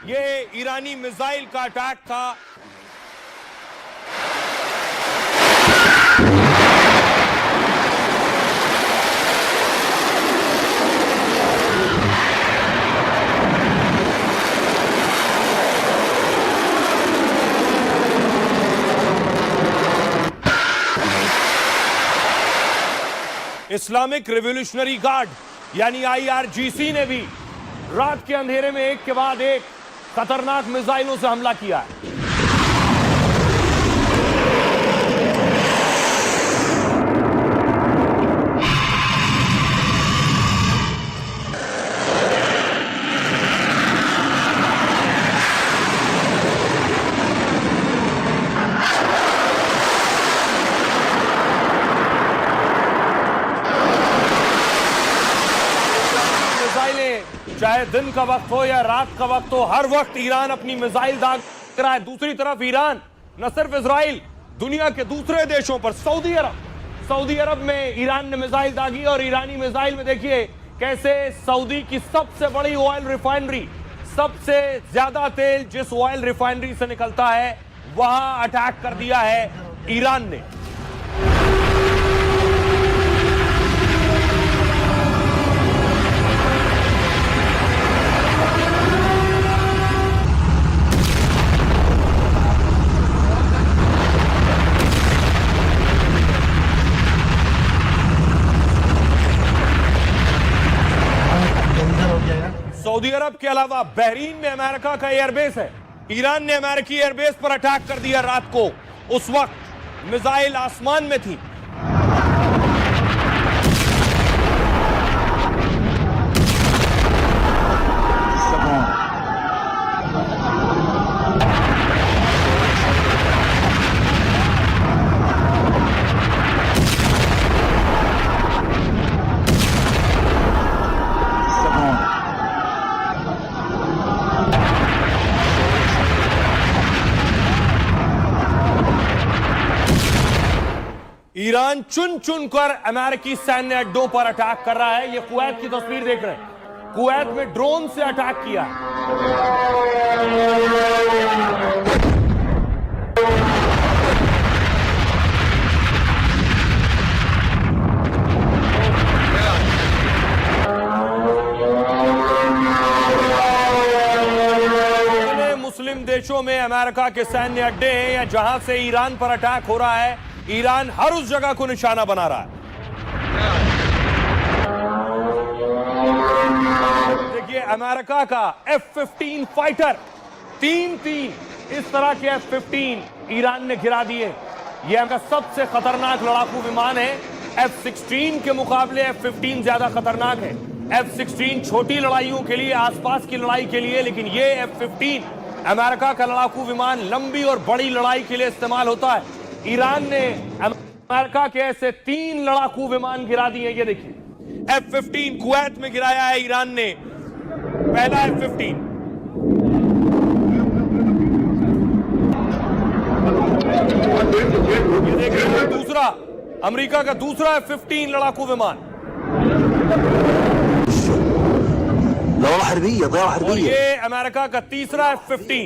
ये ईरानी मिसाइल का अटैक था। इस्लामिक रिवॉल्यूशनरी गार्ड यानी IRGC ने भी रात के अंधेरे में एक के बाद एक खतरनाक मिसाइलों से हमला किया है। चाहे दिन का वक्त हो या रात का वक्त हो, हर वक्त ईरान अपनी मिसाइल दाग रहा है। दूसरी तरफ ईरान न सिर्फ इजराइल, दुनिया के दूसरे देशों पर सऊदी अरब में ईरान ने मिसाइल दागी और ईरानी मिसाइल में देखिए कैसे सऊदी की सबसे बड़ी ऑयल रिफाइनरी, सबसे ज्यादा तेल जिस ऑयल रिफाइनरी से निकलता है वहां अटैक कर दिया है ईरान ने। सऊदी अरब के अलावा बहरीन में अमेरिका का एयरबेस है। ईरान ने अमेरिकी एयरबेस पर अटैक कर दिया रात को। उस वक्त मिसाइल आसमान में थी। ईरान चुन चुन कर अमेरिकी सैन्य अड्डों पर अटैक कर रहा है। ये कुवैत की तस्वीर देख रहे हैं। कुवैत में ड्रोन से अटैक किया है। मुस्लिम देशों में अमेरिका के सैन्य अड्डे हैं या जहां से ईरान पर अटैक हो रहा है, ईरान हर उस जगह को निशाना बना रहा है। देखिए अमेरिका का F-15 फाइटर, तीन इस तरह के F-15 ईरान ने गिरा दिए। यह उनका सबसे खतरनाक लड़ाकू विमान है। F-16 के मुकाबले F-15 ज्यादा खतरनाक है। F-16 छोटी लड़ाइयों के लिए, आसपास की लड़ाई के लिए, लेकिन यह F-15 अमेरिका का लड़ाकू विमान लंबी और बड़ी लड़ाई के लिए इस्तेमाल होता है। ईरान ने अमेरिका के ऐसे 3 लड़ाकू विमान गिरा दिए। ये देखिए F-15 कुवैत में गिराया है ईरान ने, पहला F-15। ये देखिए दूसरा, अमेरिका का दूसरा F-15 लड़ाकू विमान। और ये अमेरिका का तीसरा F-15।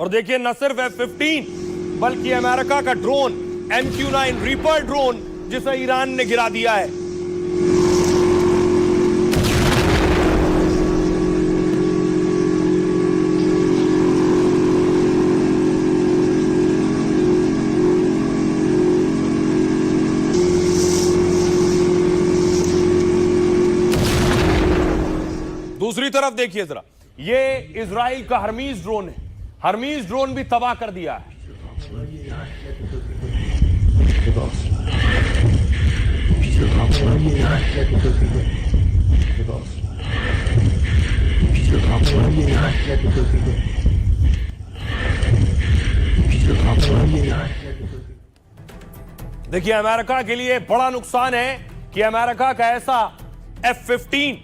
और देखिए न सिर्फ F-15 बल्कि अमेरिका का ड्रोन MQ-9 रीपर ड्रोन जिसे ईरान ने गिरा दिया है। दूसरी तरफ देखिए जरा, ये इजराइल का हर्मीज ड्रोन है। हर्मीज ड्रोन भी तबाह कर दिया है। देखिए, अमेरिका के लिए बड़ा नुकसान है कि अमेरिका का ऐसा F-15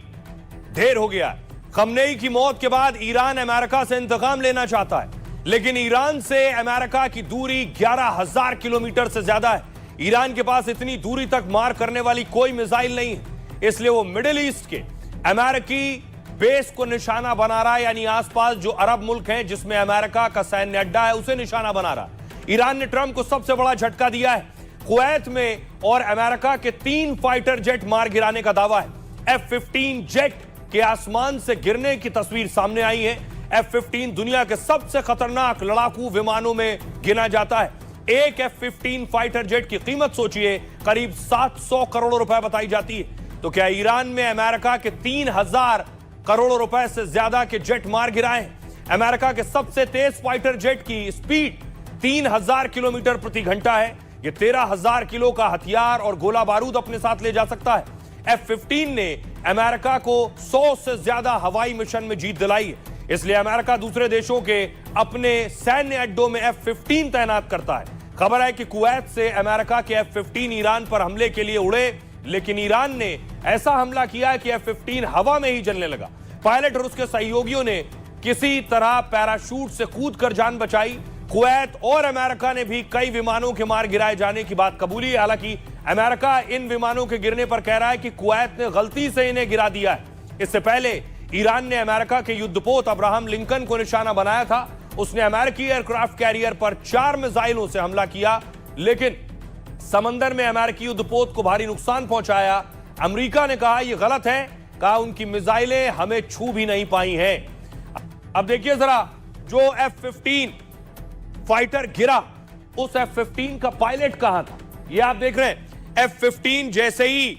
ढेर हो गया है। खमनेई की मौत के बाद ईरान अमेरिका से इंतकाम लेना चाहता है, लेकिन ईरान से अमेरिका की दूरी 11,000 किलोमीटर से ज्यादा है। ईरान के पास इतनी दूरी तक मार करने वाली कोई मिसाइल नहीं है, इसलिए वो मिडिल ईस्ट के अमेरिकी बेस को निशाना बना रहा है, यानी आसपास जो अरब मुल्क हैं जिसमें अमेरिका का सैन्य अड्डा है उसे निशाना बना रहा है। ईरान ने ट्रंप को सबसे बड़ा झटका दिया है। कुवैत में और अमेरिका के 3 फाइटर जेट मार गिराने का दावा है। F-15 जेट के आसमान से गिरने की तस्वीर सामने आई है। F-15 दुनिया के सबसे खतरनाक लड़ाकू विमानों में गिना जाता है। एक F-15 फाइटर जेट की कीमत सोचिए, करीब 700 करोड़ रुपए बताई जाती है। तो क्या ईरान में अमेरिका के 3,000 करोड़ रुपए से ज्यादा के जेट मार गिराए हैं? अमेरिका के सबसे तेज फाइटर जेट की स्पीड 3,000 किलोमीटर प्रति घंटा है। यह 13,000 किलो का हथियार और गोला बारूद अपने साथ ले जा सकता है। F-15 ने अमेरिका को 100 से ज्यादा हवाई मिशन में जीत दिलाई है, इसलिए अमेरिका दूसरे देशों के अपने सैन्य अड्डों में F-15 तैनात करता है। खबर है कि कुवैत से अमेरिका के F-15 ईरान पर हमले के लिए उड़े, लेकिन ईरान ने ऐसा हमला किया है कि F-15 हवा में ही जलने लगा। पायलट और उसके सहयोगियों ने किसी तरह पैराशूट से कूदकर जान बचाई। कुवैत और अमेरिका ने भी कई विमानों के मार गिराए जाने की बात कबूली है। हालांकि अमेरिका इन विमानों के गिरने पर कह रहा है कि कुवैत ने गलती से इन्हें गिरा दिया है। इससे पहले ईरान ने अमेरिका के युद्धपोत अब्राहम लिंकन को निशाना बनाया था। उसने अमेरिकी एयरक्राफ्ट कैरियर पर 4 मिसाइलों से हमला किया, लेकिन समंदर में अमेरिकी युद्धपोत को भारी नुकसान पहुंचाया। अमेरिका ने कहा यह गलत है, कहा उनकी मिसाइलें हमें छू भी नहीं पाई हैं। अब देखिए जरा, जो F-15 फाइटर गिरा, उस F-15 का पायलट कहां था, ये आप देख रहे हैं। F-15 जैसे ही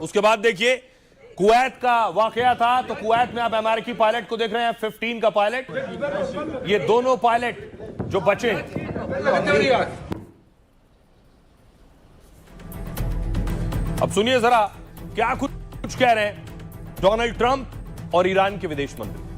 उसके बाद देखिए, कुवैत का वाकया था। तो कुवैत में आप अमेरिकी पायलट को देख रहे हैं, F-15 का पायलट। ये दोनों पायलट जो बचे हैं, अब सुनिए जरा क्या कुछ कह रहे हैं डोनाल्ड ट्रंप और ईरान के विदेश मंत्री।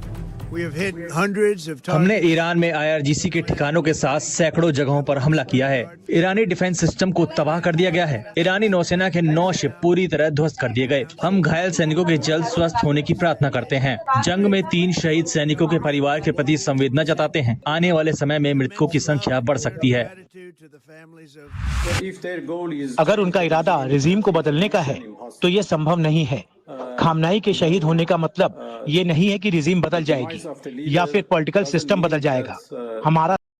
हमने ईरान में IRGC के ठिकानों के साथ सैकड़ों जगहों पर हमला किया है। ईरानी डिफेंस सिस्टम को तबाह कर दिया गया है। ईरानी नौसेना के 9 शिप पूरी तरह ध्वस्त कर दिए गए। हम घायल सैनिकों के जल्द स्वस्थ होने की प्रार्थना करते हैं। जंग में 3 शहीद सैनिकों के परिवार के प्रति संवेदना जताते हैं। आने वाले समय में मृतकों की संख्या बढ़ सकती है। अगर उनका इरादा रिजीम को बदलने का है तो ये संभव नहीं है। खामनाई के शहीद होने का मतलब ये नहीं है कि रिजीम बदल जाएगी या फिर पॉलिटिकल सिस्टम बदल जाएगा। हमारा